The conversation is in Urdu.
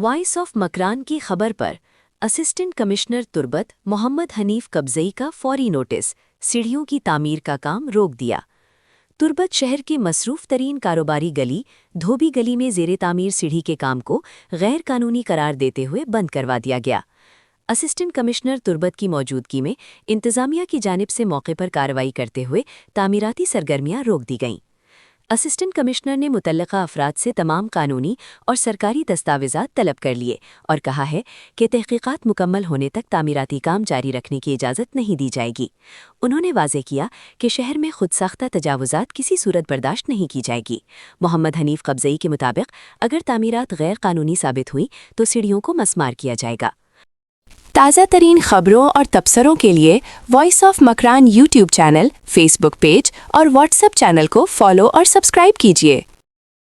وائس آف مکران کی خبر پر اسسٹنٹ کمشنر تربت محمد حنیف قبضئی کا فوری نوٹس، سیڑھیوں کی تعمیر کا کام روک دیا۔ تربت شہر کی مصروف ترین کاروباری گلی دھوبی گلی میں زیر تعمیر سیڑھی کے کام کو غیر قانونی قرار دیتے ہوئے بند کروا دیا گیا۔ اسسٹنٹ کمشنر تربت کی موجودگی میں انتظامیہ کی جانب سے موقع پر کارروائی کرتے ہوئے تعمیراتی سرگرمیاں روک دی گئیں۔ اسسٹنٹ کمشنر نے متعلقہ افراد سے تمام قانونی اور سرکاری دستاویزات طلب کر لیے اور کہا ہے کہ تحقیقات مکمل ہونے تک تعمیراتی کام جاری رکھنے کی اجازت نہیں دی جائے گی۔ انہوں نے واضح کیا کہ شہر میں خود ساختہ تجاوزات کسی صورت برداشت نہیں کی جائے گی۔ محمد حنیف قبضئی کے مطابق اگر تعمیرات غیر قانونی ثابت ہوئیں تو سیڑھیوں کو مسمار کیا جائے گا۔ تازہ ترین خبروں اور تبصروں کے لیے voice of Makran YouTube channel, Facebook page اور واٹس ایپ چینل کو فالو اور سبسکرائب کیجیے۔